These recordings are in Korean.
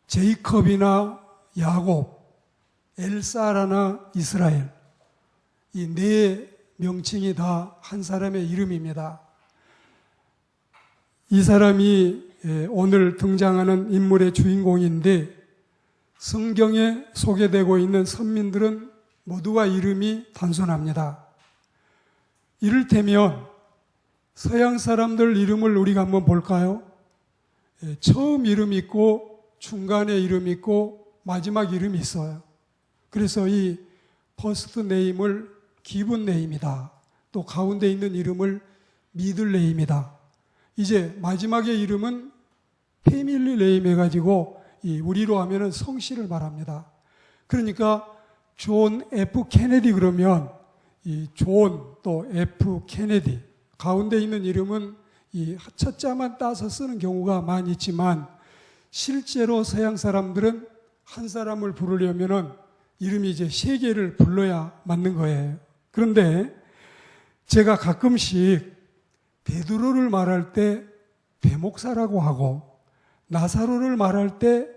제이컵이나 야곱, 엘사라나 이스라엘, 이 네 명칭이 다 한 사람의 이름입니다. 이 사람이 오늘 등장하는 인물의 주인공인데, 성경에 소개되고 있는 선민들은 모두가 이름이 단순합니다. 이를테면 서양 사람들 이름을 우리가 한번 볼까요? 처음 이름 있고 중간에 이름 있고 마지막 이름이 있어요. 그래서 이 퍼스트 네임을 기분 네임이다. 또 가운데 있는 이름을 미들 네임이다. 이제 마지막의 이름은 패밀리 네임 해가지고 우리로 하면은 성씨를 말합니다. 그러니까 존 F 케네디 그러면 이 존 또 F 케네디 가운데 있는 이름은 이 첫자만 따서 쓰는 경우가 많이 있지만, 실제로 서양 사람들은 한 사람을 부르려면은 이름이 이제 세 개를 불러야 맞는 거예요. 그런데 제가 가끔씩 베드로를 말할 때 베목사라고 하고 나사로를 말할 때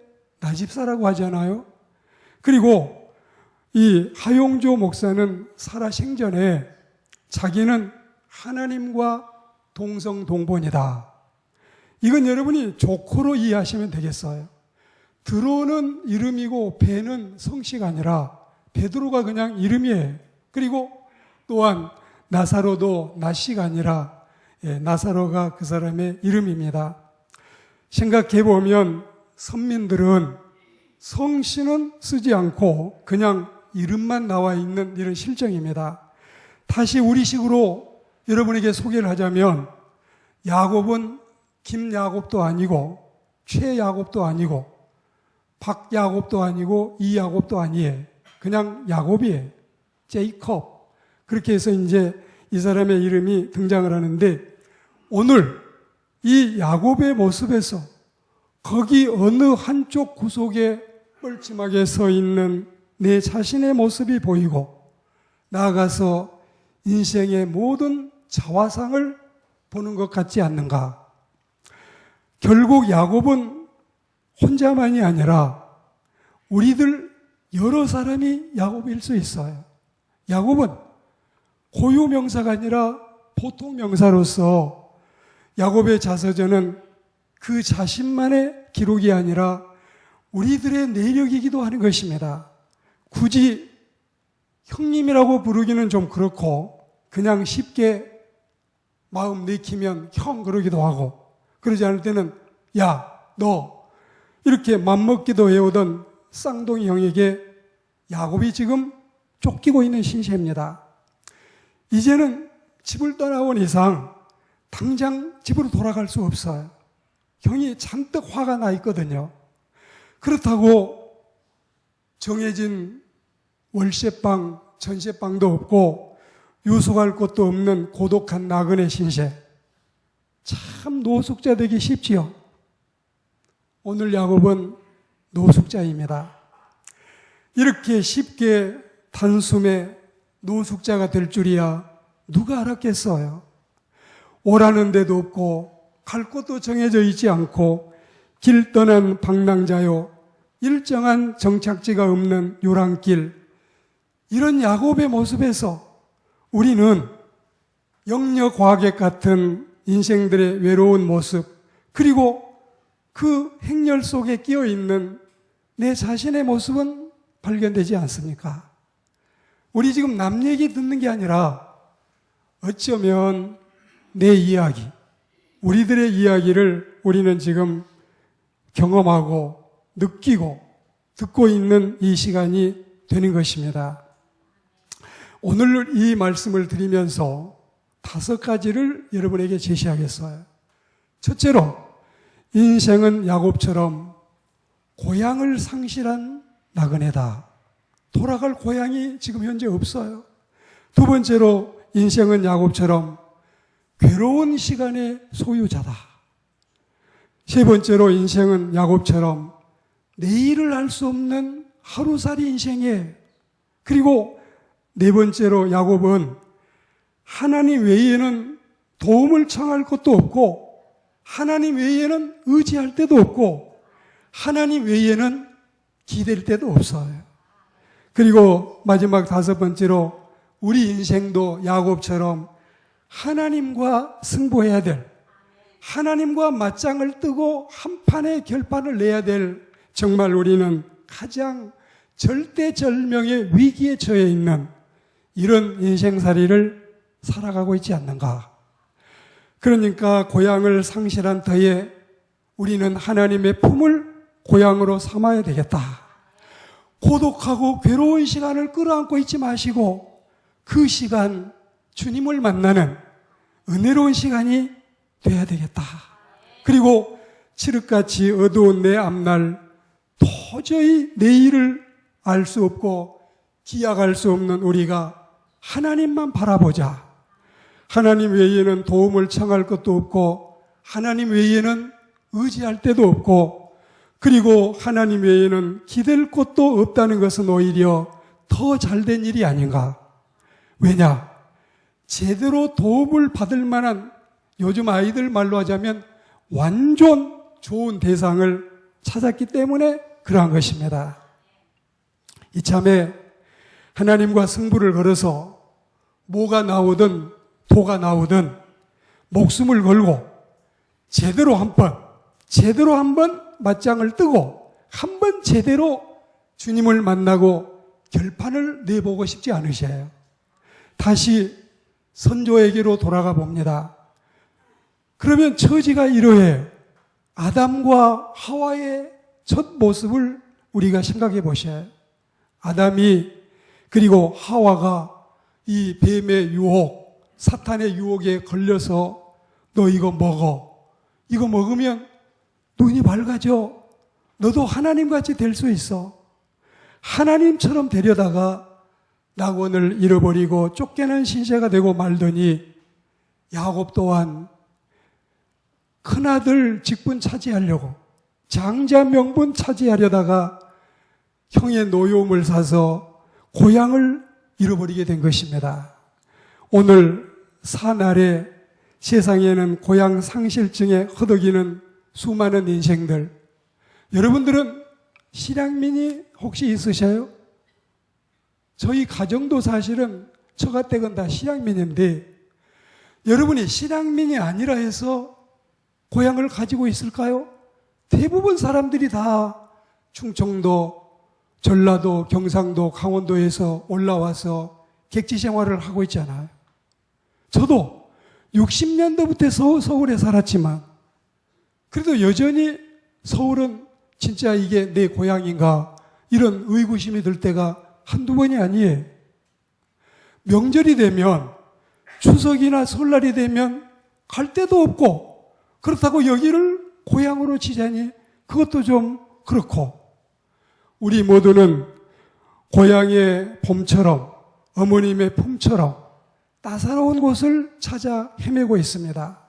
나집사라고 하잖아요. 그리고 이 하용조 목사는 살아생전에 자기는 하나님과 동성동본이다. 이건 여러분이 조커로 이해하시면 되겠어요. 드로는 이름이고 베는 성씨가 아니라 베드로가 그냥 이름이에요. 그리고 또한 나사로도 나씨가 아니라 나사로가 그 사람의 이름입니다. 생각해보면 선민들은 성씨는 쓰지 않고 그냥 이름만 나와 있는 이런 실정입니다. 다시 우리식으로 여러분에게 소개를 하자면, 야곱은 김야곱도 아니고 최야곱도 아니고 박야곱도 아니고 이야곱도 아니에요. 그냥 야곱이에요. 제이컵. 그렇게 해서 이제 이 사람의 이름이 등장을 하는데, 오늘 이 야곱의 모습에서 거기 어느 한쪽 구석에 뻘쭘하게 서 있는 내 자신의 모습이 보이고, 나아가서 인생의 모든 자화상을 보는 것 같지 않는가? 결국 야곱은 혼자만이 아니라 우리들 여러 사람이 야곱일 수 있어요. 야곱은 고유 명사가 아니라 보통 명사로서 야곱의 자서전은 그 자신만의 기록이 아니라 우리들의 내력이기도 하는 것입니다. 굳이 형님이라고 부르기는 좀 그렇고 그냥 쉽게 마음 내키면 형 그러기도 하고, 그러지 않을 때는 야, 너 이렇게 맘먹기도 해오던 쌍둥이 형에게 야곱이 지금 쫓기고 있는 신세입니다. 이제는 집을 떠나온 이상 당장 집으로 돌아갈 수 없어요. 형이 잔뜩 화가 나 있거든요. 그렇다고 정해진 월세방, 전세방도 없고 유숙할 곳도 없는 고독한 나그네 신세. 참 노숙자 되기 쉽지요. 오늘 야곱은 노숙자입니다. 이렇게 쉽게 단숨에 노숙자가 될 줄이야 누가 알았겠어요. 오라는 데도 없고 갈 곳도 정해져 있지 않고 길 떠난 방랑자요, 일정한 정착지가 없는 요란길, 이런 야곱의 모습에서 우리는 영려과객 같은 인생들의 외로운 모습, 그리고 그 행렬 속에 끼어 있는 내 자신의 모습은 발견되지 않습니까? 우리 지금 남 얘기 듣는 게 아니라 어쩌면 내 이야기, 우리들의 이야기를 우리는 지금 경험하고 느끼고 듣고 있는 이 시간이 되는 것입니다. 오늘 이 말씀을 드리면서 5가지를 여러분에게 제시하겠어요. 첫째로, 인생은 야곱처럼 고향을 상실한 나그네다. 돌아갈 고향이 지금 현재 없어요. 두 번째로, 인생은 야곱처럼 괴로운 시간의 소유자다. 세 번째로, 인생은 야곱처럼 내일을 알 수 없는 하루살이 인생이에요. 그리고 네 번째로, 야곱은 하나님 외에는 도움을 청할 것도 없고 하나님 외에는 의지할 데도 없고 하나님 외에는 기댈 데도 없어요. 그리고 마지막 5번째로 우리 인생도 야곱처럼 하나님과 승부해야 될, 하나님과 맞짱을 뜨고 한판의 결판을 내야 될, 정말 우리는 가장 절대절명의 위기에 처해 있는 이런 인생살이를 살아가고 있지 않는가. 그러니까 고향을 상실한 터에 우리는 하나님의 품을 고향으로 삼아야 되겠다. 고독하고 괴로운 시간을 끌어안고 있지 마시고 그 시간 주님을 만나는 은혜로운 시간이 돼야 되겠다. 그리고 칠흑같이 어두운 내 앞날, 도저히 내일을 알 수 없고 기약할 수 없는 우리가 하나님만 바라보자. 하나님 외에는 도움을 청할 것도 없고 하나님 외에는 의지할 데도 없고 그리고 하나님 외에는 기댈 곳도 없다는 것은 오히려 더 잘된 일이 아닌가. 왜냐? 제대로 도움을 받을 만한, 요즘 아이들 말로 하자면 완전 좋은 대상을 찾았기 때문에 그러한 것입니다. 이참에 하나님과 승부를 걸어서 뭐가 나오든 도가 나오든 목숨을 걸고 제대로 한번 맞짱을 뜨고 한번 제대로 주님을 만나고 결판을 내보고 싶지 않으셔요. 다시 선조에게로 돌아가 봅니다. 그러면 처지가 이러해요. 아담과 하와의 첫 모습을 우리가 생각해 보셔요. 아담이 그리고 하와가 이 뱀의 유혹, 사탄의 유혹에 걸려서 너 이거 먹어. 이거 먹으면 눈이 밝아져. 너도 하나님같이 될 수 있어. 하나님처럼 되려다가 낙원을 잃어버리고 쫓겨난 신세가 되고 말더니 야곱 또한 큰아들 직분 차지하려고 장자 명분 차지하려다가 형의 노여움을 사서 고향을 잃어버리게 된 것입니다. 오늘 사날에 세상에는 고향 상실증에 허덕이는 수많은 인생들, 여러분들은 실향민이 혹시 있으셔요? 저희 가정도 사실은 처가댁은 다 실향민인데 여러분이 실향민이 아니라 해서 고향을 가지고 있을까요? 대부분 사람들이 다 충청도, 전라도, 경상도, 강원도에서 올라와서 객지 생활을 하고 있잖아요. 저도 60년도부터 서울에 살았지만 그래도 여전히 서울은 진짜 이게 내 고향인가 이런 의구심이 들 때가 한두 번이 아니에요. 명절이 되면 추석이나 설날이 되면 갈 데도 없고 그렇다고 여기를 고향으로 치자니 그것도 좀 그렇고 우리 모두는 고향의 봄처럼 어머님의 품처럼 따사로운 곳을 찾아 헤매고 있습니다.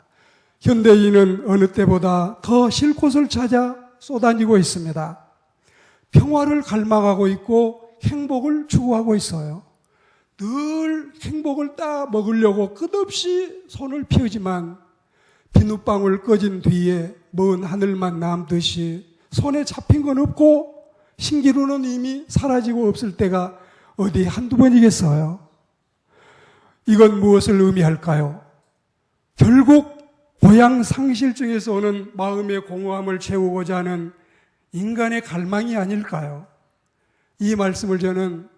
현대인은 어느 때보다 더 쉴 곳을 찾아 쏘다니고 있습니다. 평화를 갈망하고 있고 행복을 추구하고 있어요. 늘 행복을 따 먹으려고 끝없이 손을 피우지만 비눗방울 꺼진 뒤에 먼 하늘만 남듯이 손에 잡힌 건 없고 신기루는 이미 사라지고 없을 때가 어디 한두 번이겠어요. 이건 무엇을 의미할까요? 결국 고향 상실증에서 오는 마음의 공허함을 채우고자 하는 인간의 갈망이 아닐까요? 이 말씀을 저는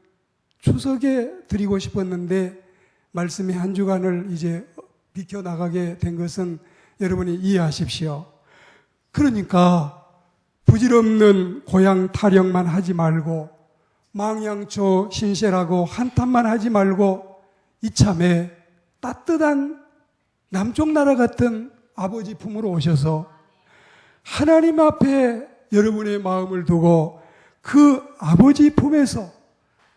추석에 드리고 싶었는데 말씀의 한 주간을 이제 비켜나가게 된 것은 여러분이 이해하십시오. 그러니까 부질없는 고향 타령만 하지 말고 망양초 신세라고 한탄만 하지 말고 이참에 따뜻한 남쪽 나라 같은 아버지 품으로 오셔서 하나님 앞에 여러분의 마음을 두고 그 아버지 품에서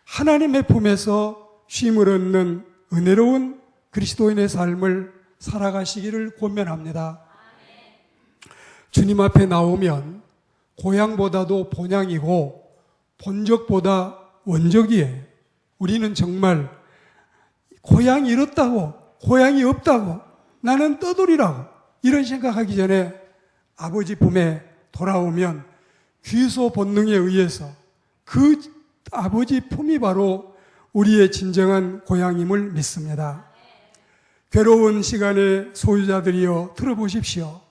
하나님의 품에서 쉼을 얻는 은혜로운 그리스도인의 삶을 살아가시기를 권면합니다. 주님 앞에 나오면 고향보다도 본향이고 본적보다 원적이에요. 우리는 정말 고향이 이렇다고 고향이 없다고 나는 떠돌이라고 이런 생각하기 전에 아버지 품에 돌아오면 귀소 본능에 의해서 그 아버지 품이 바로 우리의 진정한 고향임을 믿습니다. 괴로운 시간에 소유자들이여 들어보십시오.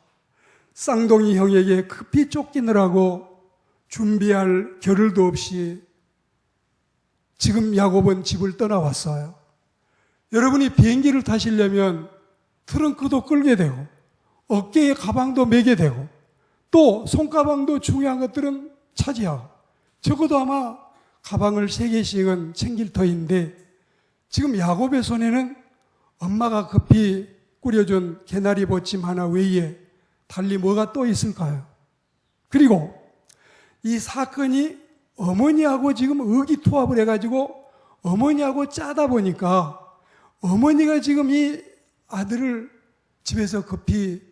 쌍둥이 형에게 급히 쫓기느라고 준비할 겨를도 없이 지금 야곱은 집을 떠나왔어요. 여러분이 비행기를 타시려면 트렁크도 끌게 되고 어깨에 가방도 메게 되고 또 손가방도 중요한 것들은 차지하고 적어도 아마 가방을 3개씩은 챙길 터인데 지금 야곱의 손에는 엄마가 급히 꾸려준 개나리 보침 하나 외에 달리 뭐가 또 있을까요? 그리고 이 사건이 어머니하고 지금 의기투합을 해가지고 어머니하고 짜다 보니까 어머니가 지금 이 아들을 집에서 급히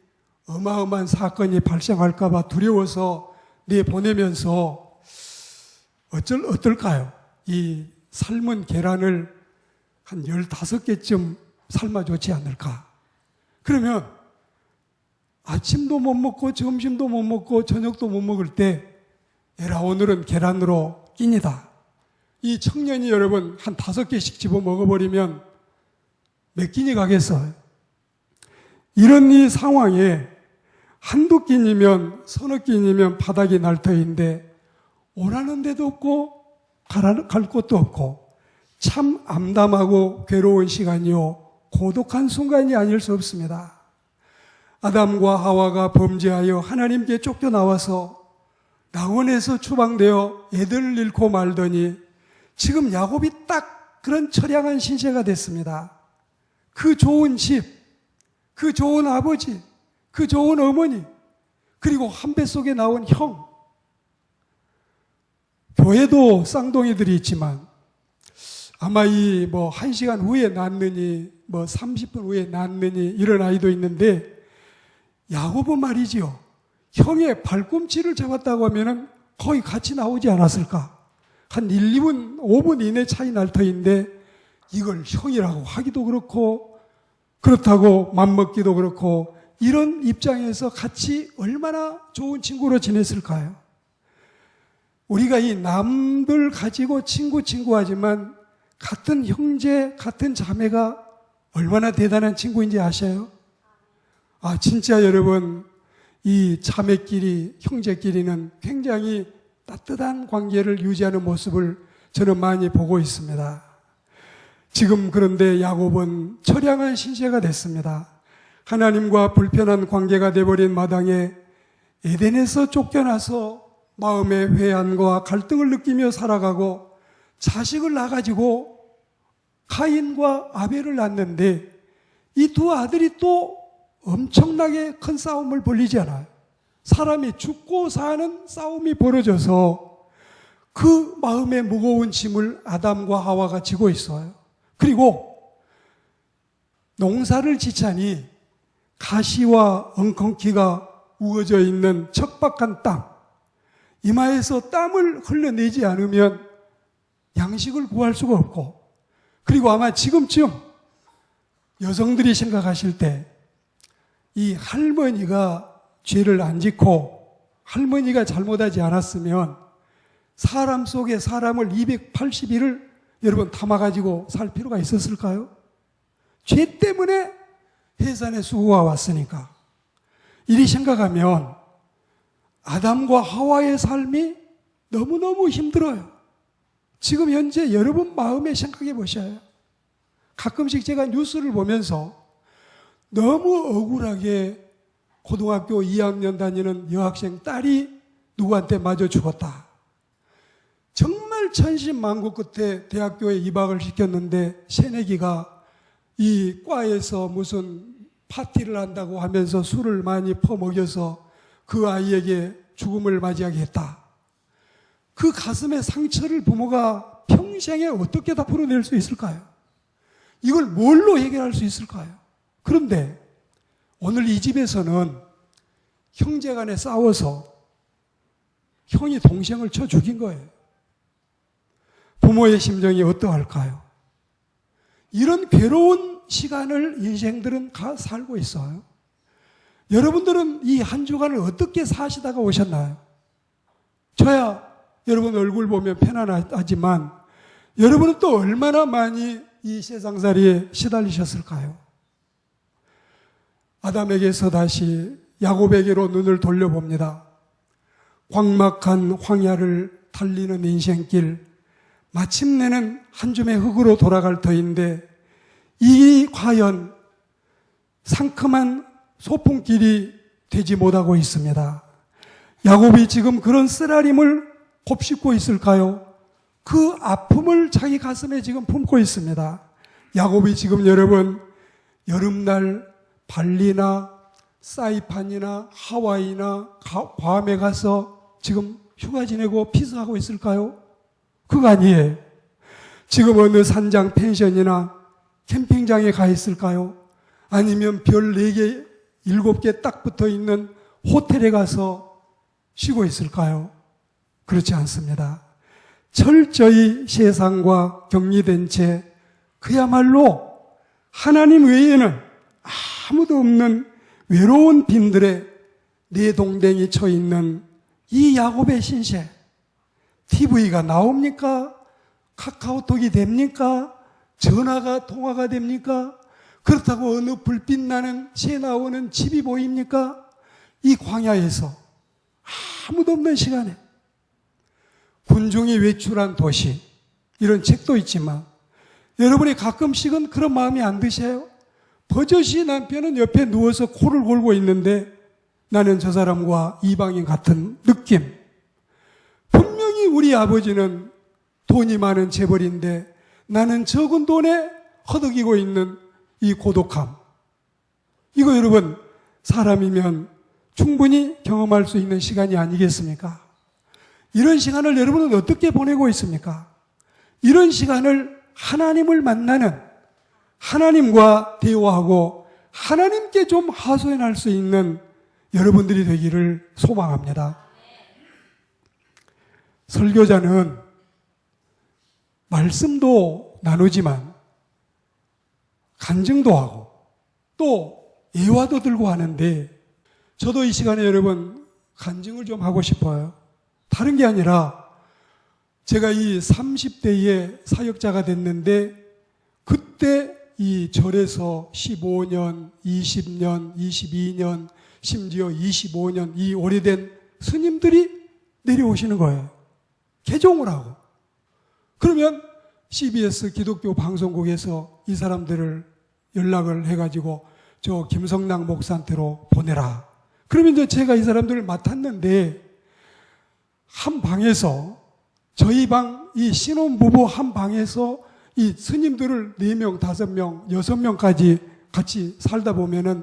어마어마한 사건이 발생할까봐 두려워서 내보내면서 어떨까요? 이 삶은 계란을 한 15개쯤 삶아줬지 않을까? 그러면 아침도 못 먹고 점심도 못 먹고 저녁도 못 먹을 때 에라 오늘은 계란으로 끼니다. 이 청년이 여러분 한 5개씩 집어 먹어버리면 몇 끼니 가겠어요? 이런 이 상황에 한두 끼니면 서너 끼니면 바닥이 날 터인데 오라는 데도 없고 갈 곳도 없고 참 암담하고 괴로운 시간이요 고독한 순간이 아닐 수 없습니다. 아담과 하와가 범죄하여 하나님께 쫓겨나와서 낙원에서 추방되어 애들을 잃고 말더니 지금 야곱이 딱 그런 처량한 신세가 됐습니다. 그 좋은 집, 그 좋은 아버지, 그 좋은 어머니, 그리고 한 뱃속에 나온 형. 교회도 쌍둥이들이 있지만 아마 이 1시간 후에 낳느니 30분 후에 낳느니 이런 아이도 있는데 야곱은 말이지요. 형의 발꿈치를 잡았다고 하면은 거의 같이 나오지 않았을까? 한 1, 2분, 5분 이내 차이 날 터인데 이걸 형이라고 하기도 그렇고 그렇다고 맘먹기도 그렇고 이런 입장에서 같이 얼마나 좋은 친구로 지냈을까요? 우리가 이 남들 가지고 친구 하지만 같은 형제, 같은 자매가 얼마나 대단한 친구인지 아셔요? 진짜 여러분 이 자매끼리, 형제끼리는 굉장히 따뜻한 관계를 유지하는 모습을 저는 많이 보고 있습니다. 지금 그런데 야곱은 처량한 신세가 됐습니다. 하나님과 불편한 관계가 돼버린 마당에 에덴에서 쫓겨나서 마음의 회한과 갈등을 느끼며 살아가고 자식을 낳아가지고 가인과 아벨을 낳는데 이 두 아들이 또 엄청나게 큰 싸움을 벌리지 않아요. 사람이 죽고 사는 싸움이 벌어져서 그 마음의 무거운 짐을 아담과 하와가 지고 있어요. 그리고 농사를 지자니 가시와 엉겅퀴가 우거져 있는 척박한 땅, 이마에서 땀을 흘려내지 않으면 양식을 구할 수가 없고, 그리고 아마 지금쯤 여성들이 생각하실 때 이 할머니가 죄를 안 짓고 할머니가 잘못하지 않았으면 사람 속에 사람을 280일을 여러분 담아가지고 살 필요가 있었을까요? 죄 때문에 해산의 수고가 왔으니까. 이리 생각하면 아담과 하와의 삶이 너무너무 힘들어요. 지금 현재 여러분 마음에 생각해 보셔요. 가끔씩 제가 뉴스를 보면서 너무 억울하게 고등학교 2학년 다니는 여학생 딸이 누구한테 맞아 죽었다. 정말 천신만고 끝에 대학교에 입학을 시켰는데 새내기가 이 과에서 무슨 파티를 한다고 하면서 술을 많이 퍼먹여서 그 아이에게 죽음을 맞이하게 했다. 그 가슴의 상처를 부모가 평생에 어떻게 다 풀어낼 수 있을까요? 이걸 뭘로 해결할 수 있을까요? 그런데 오늘 이 집에서는 형제간에 싸워서 형이 동생을 쳐 죽인 거예요. 부모의 심정이 어떠할까요? 이런 괴로운 시간을 인생들은 살고 있어요. 여러분들은 이 한 주간을 어떻게 사시다가 오셨나요? 저야 여러분 얼굴 보면 편안하지만 여러분은 또 얼마나 많이 이 세상살이에 시달리셨을까요? 아담에게서 다시 야곱에게로 눈을 돌려봅니다. 광막한 황야를 달리는 인생길, 마침내는 한 줌의 흙으로 돌아갈 터인데 이 과연 상큼한 소풍길이 되지 못하고 있습니다. 야곱이 지금 그런 쓰라림을 곱씹고 있을까요? 그 아픔을 자기 가슴에 지금 품고 있습니다. 야곱이 지금 여러분 여름날 발리나 사이판이나 하와이나 괌에 가서 지금 휴가 지내고 피서하고 있을까요? 그거 아니에요. 지금 어느 산장 펜션이나 캠핑장에 가 있을까요? 아니면 별 4개, 7개 딱 붙어 있는 호텔에 가서 쉬고 있을까요? 그렇지 않습니다. 철저히 세상과 격리된 채 그야말로 하나님 외에는 아무도 없는 외로운 빈들에 내동댕이 쳐 있는 이 야곱의 신세. TV가 나옵니까? 카카오톡이 됩니까? 전화가 통화가 됩니까? 그렇다고 어느 불빛 나는 새 나오는 집이 보입니까? 이 광야에서 아무도 없는 시간에 군중이 외출한 도시, 이런 책도 있지만 여러분이 가끔씩은 그런 마음이 안 드세요? 버젓이 남편은 옆에 누워서 코를 골고 있는데 나는 저 사람과 이방인 같은 느낌. 분명히 우리 아버지는 돈이 많은 재벌인데 나는 적은 돈에 허덕이고 있는 이 고독함. 이거 여러분 사람이면 충분히 경험할 수 있는 시간이 아니겠습니까? 이런 시간을 여러분은 어떻게 보내고 있습니까? 이런 시간을 하나님을 만나는, 하나님과 대화하고 하나님께 좀 하소연할 수 있는 여러분들이 되기를 소망합니다. 설교자는 말씀도 나누지만 간증도 하고 또 예화도 들고 하는데 저도 이 시간에 여러분 간증을 좀 하고 싶어요. 다른 게 아니라 제가 이 30대에 사역자가 됐는데 그때 이 절에서 15년, 20년, 22년, 심지어 25년 이 오래된 스님들이 내려오시는 거예요. 개종을 하고. 그러면 CBS 기독교 방송국에서 이 사람들을 연락을 해가지고 저 김성랑 목사한테로 보내라. 그러면 이제 제가 이 사람들을 맡았는데 한 방에서 저희 방, 이 신혼부부 한 방에서 이 스님들을 4명, 5명, 6명까지 같이 살다 보면은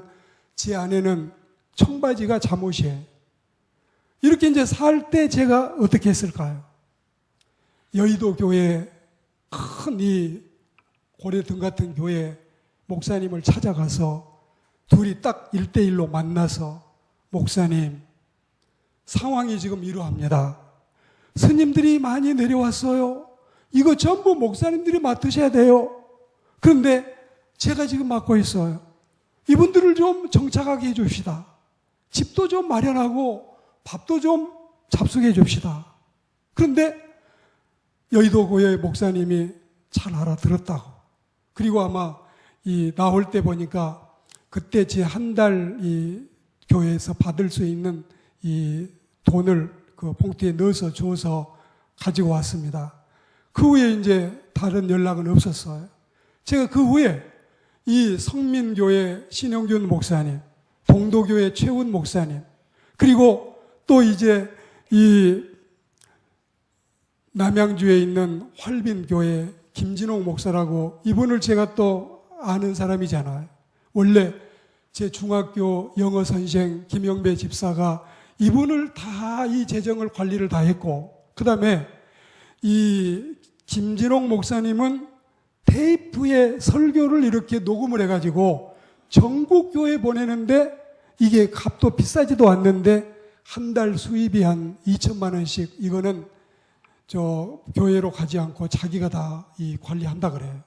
제 아내는 청바지가 잠옷이에요. 이렇게 이제 살 때 제가 어떻게 했을까요? 여의도 교회 큰 이 고려등 같은 교회 목사님을 찾아가서 둘이 딱 1대1로 만나서 목사님, 상황이 지금 이러합니다. 스님들이 많이 내려왔어요. 이거 전부 목사님들이 맡으셔야 돼요. 그런데 제가 지금 맡고 있어요. 이분들을 좀 정착하게 해 줍시다. 집도 좀 마련하고 밥도 좀 잡수게 해 줍시다. 그런데 여의도 교회 목사님이 잘 알아들었다고. 그리고 아마 이 나올 때 보니까 그때 제 한 달 이 교회에서 받을 수 있는 이 돈을 그 봉투에 넣어서 줘서 가지고 왔습니다. 그 후에 이제 다른 연락은 없었어요. 제가 그 후에 이 성민교회 신영균 목사님, 동도교회 최훈 목사님, 그리고 또 이제 이 남양주에 있는 활빈교회 김진홍 목사라고, 이분을 제가 또 아는 사람이잖아요. 원래 제 중학교 영어 선생 김영배 집사가 이분을 다 이 재정을 관리를 다 했고, 그 다음에 이 김진홍 목사님은 테이프에 설교를 이렇게 녹음을 해가지고 전국 교회 보내는데 이게 값도 비싸지도 않는데 한 달 수입이 한 2천만 원씩, 이거는 저 교회로 가지 않고 자기가 다 이 관리한다 그래요.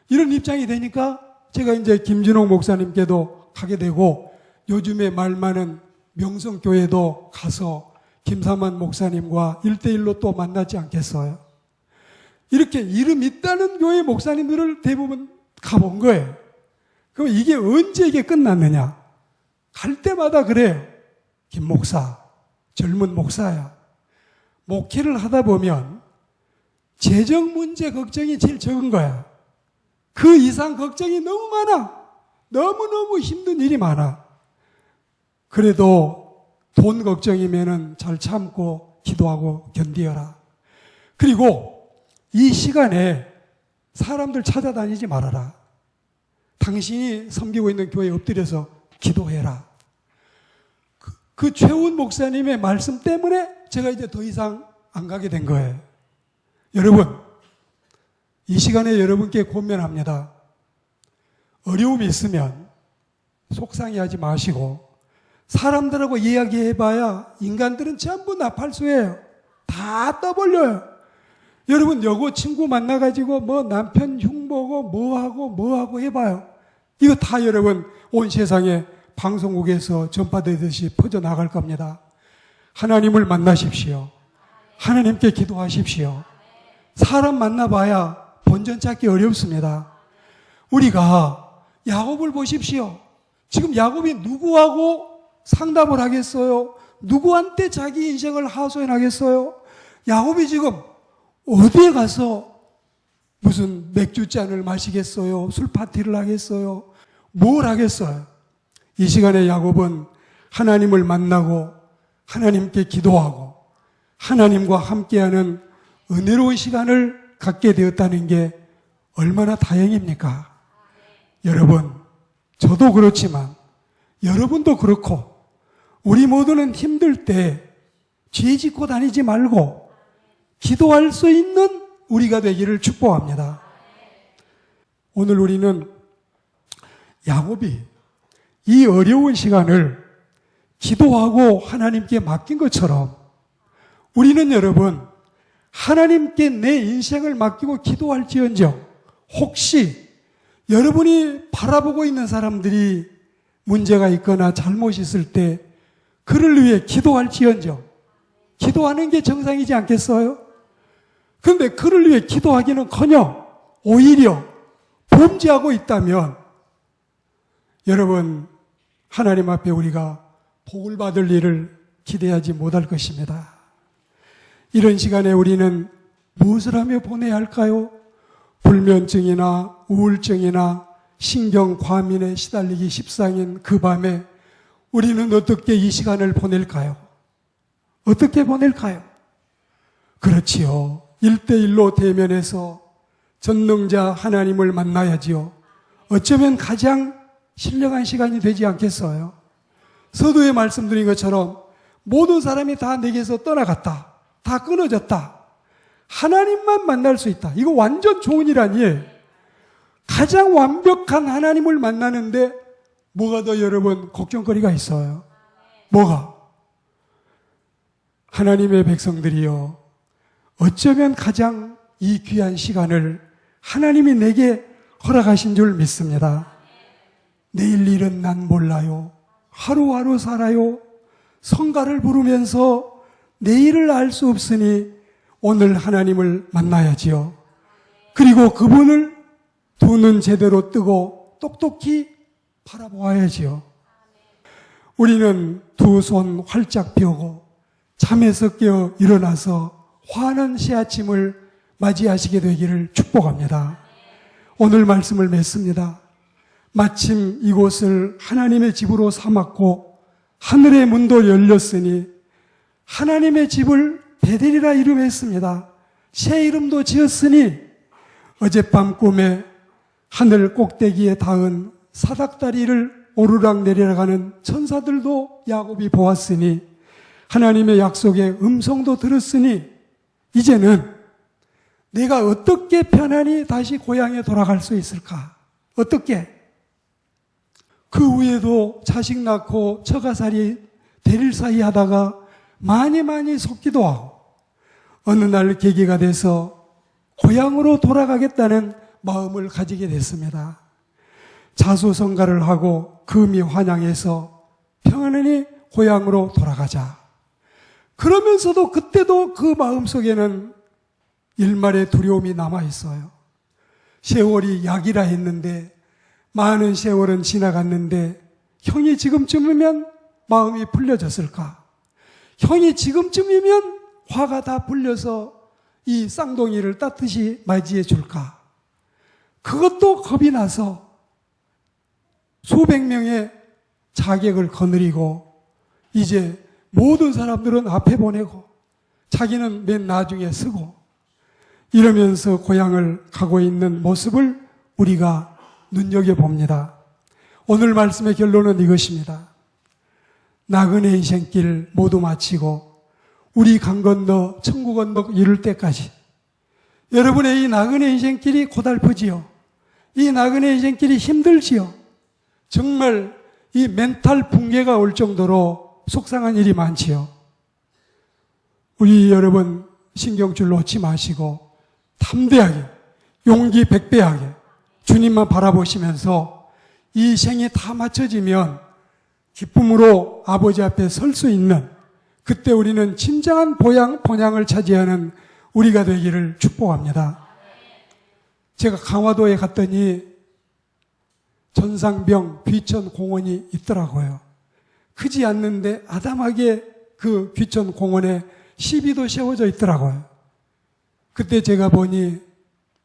이런 입장이 되니까 제가 이제 김진홍 목사님께도 가게 되고, 요즘에 말 많은 명성교회도 가서 김삼환 목사님과 1대1로 또 만나지 않겠어요? 이렇게 이름 있다는 교회 목사님들을 대부분 가본 거예요. 그럼 이게 언제 이게 끝났느냐? 갈 때마다 그래요. 김 목사, 젊은 목사야. 목회를 하다 보면 재정 문제 걱정이 제일 적은 거야. 그 이상 걱정이 너무 많아. 너무너무 힘든 일이 많아. 그래도 돈 걱정이면은 잘 참고 기도하고 견디어라. 그리고 이 시간에 사람들 찾아다니지 말아라. 당신이 섬기고 있는 교회에 엎드려서 기도해라. 그 최훈 목사님의 말씀 때문에 제가 이제 더 이상 안 가게 된 거예요. 여러분, 이 시간에 여러분께 권면합니다. 어려움이 있으면 속상해하지 마시고 사람들하고 이야기해봐야 인간들은 전부 나팔수예요. 다 떠벌려요. 여러분 여고 친구 만나가지고 뭐 남편 흉보고 뭐하고 해봐요. 이거 다 여러분 온 세상에 방송국에서 전파되듯이 퍼져나갈 겁니다. 하나님을 만나십시오. 하나님께 기도하십시오. 사람 만나봐야 본전 찾기 어렵습니다. 우리가 야곱을 보십시오. 지금 야곱이 누구하고 상담을 하겠어요? 누구한테 자기 인생을 하소연하겠어요? 야곱이 지금 어디에 가서 무슨 맥주잔을 마시겠어요? 술 파티를 하겠어요? 뭘 하겠어요? 이 시간에 야곱은 하나님을 만나고 하나님께 기도하고 하나님과 함께하는 은혜로운 시간을 갖게 되었다는 게 얼마나 다행입니까? 여러분, 저도 그렇지만 여러분도 그렇고 우리 모두는 힘들 때 죄 짓고 다니지 말고 기도할 수 있는 우리가 되기를 축복합니다. 오늘 우리는 야곱이 이 어려운 시간을 기도하고 하나님께 맡긴 것처럼 우리는 여러분 하나님께 내 인생을 맡기고 기도할지언정 혹시 여러분이 바라보고 있는 사람들이 문제가 있거나 잘못이 있을 때 그를 위해 기도할지언정 기도하는 게 정상이지 않겠어요? 그런데 그를 위해 기도하기는커녕 오히려 범죄하고 있다면 여러분 하나님 앞에 우리가 복을 받을 일을 기대하지 못할 것입니다. 이런 시간에 우리는 무엇을 하며 보내야 할까요? 불면증이나 우울증이나 신경과민에 시달리기 십상인 그 밤에 우리는 어떻게 이 시간을 보낼까요? 어떻게 보낼까요? 그렇지요. 1대1로 대면해서 전능자 하나님을 만나야지요. 어쩌면 가장 신령한 시간이 되지 않겠어요? 서두에 말씀드린 것처럼 모든 사람이 다 내게서 떠나갔다. 다 끊어졌다. 하나님만 만날 수 있다. 이거 완전 좋은 일 아니에요. 가장 완벽한 하나님을 만나는데 뭐가 더 여러분 걱정거리가 있어요? 뭐가? 하나님의 백성들이요. 어쩌면 가장 이 귀한 시간을 하나님이 내게 허락하신 줄 믿습니다. 내일 일은 난 몰라요. 하루하루 살아요. 성가를 부르면서 내일을 알 수 없으니 오늘 하나님을 만나야지요. 그리고 그분을 두 눈 제대로 뜨고 똑똑히 바라보아야지요. 우리는 두 손 활짝 펴고 잠에서 깨어 일어나서 환한 새아침을 맞이하시게 되기를 축복합니다. 오늘 말씀을 맺습니다. 마침 이곳을 하나님의 집으로 삼았고 하늘의 문도 열렸으니 하나님의 집을 베델이라 이름했습니다. 새 이름도 지었으니 어젯밤 꿈에 하늘 꼭대기에 닿은 사닥다리를 오르락내리락하는 천사들도 야곱이 보았으니 하나님의 약속의 음성도 들었으니 이제는 내가 어떻게 편안히 다시 고향에 돌아갈 수 있을까? 어떻게? 그 후에도 자식 낳고 처가살이 대릴사이 하다가 많이 속기도 하고 어느 날 계기가 돼서 고향으로 돌아가겠다는 마음을 가지게 됐습니다. 자수성가를 하고 금이 환영해서 평안히 고향으로 돌아가자. 그러면서도 그때도 그 마음속에는 일말의 두려움이 남아있어요. 세월이 약이라 했는데 많은 세월은 지나갔는데 형이 지금쯤이면 마음이 풀려졌을까? 형이 지금쯤이면 화가 다 풀려서 이 쌍둥이를 따뜻이 맞이해 줄까? 그것도 겁이 나서 수백 명의 자객을 거느리고 이제 모든 사람들은 앞에 보내고 자기는 맨 나중에 서고 이러면서 고향을 가고 있는 모습을 우리가 눈여겨봅니다. 오늘 말씀의 결론은 이것입니다. 나그네 인생길 모두 마치고 우리 강 건너 천국 언덕 이룰 때까지 여러분의 이 나그네 인생길이 고달프지요. 이 나그네 인생길이 힘들지요. 정말 이 멘탈 붕괴가 올 정도로 속상한 일이 많지요. 우리 여러분 신경줄 놓지 마시고 담대하게 용기 백배하게 주님만 바라보시면서 이 생이 다 맞춰지면 기쁨으로 아버지 앞에 설 수 있는 그때 우리는 진정한 본향을 차지하는 우리가 되기를 축복합니다. 제가 강화도에 갔더니 전상병 귀천 공원이 있더라고요. 크지 않는데 아담하게 그 귀천 공원에 시비도 세워져 있더라고요. 그때 제가 보니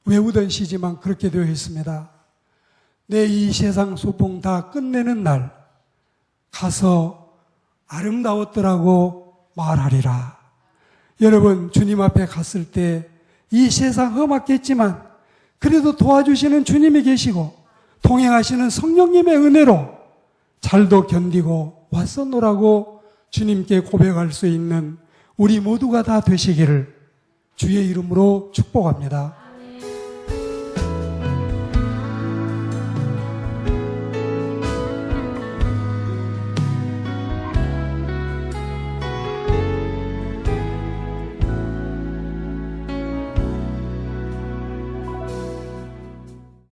외우던 시지만 그렇게 되어 있습니다. 내 이 세상 소풍 다 끝내는 날 가서 아름다웠더라고 말하리라. 여러분 주님 앞에 갔을 때 이 세상 험악했지만 그래도 도와주시는 주님이 계시고 동행하시는 성령님의 은혜로 잘도 견디고 왔었노라고 주님께 고백할 수 있는 우리 모두가 다 되시기를 주의 이름으로 축복합니다.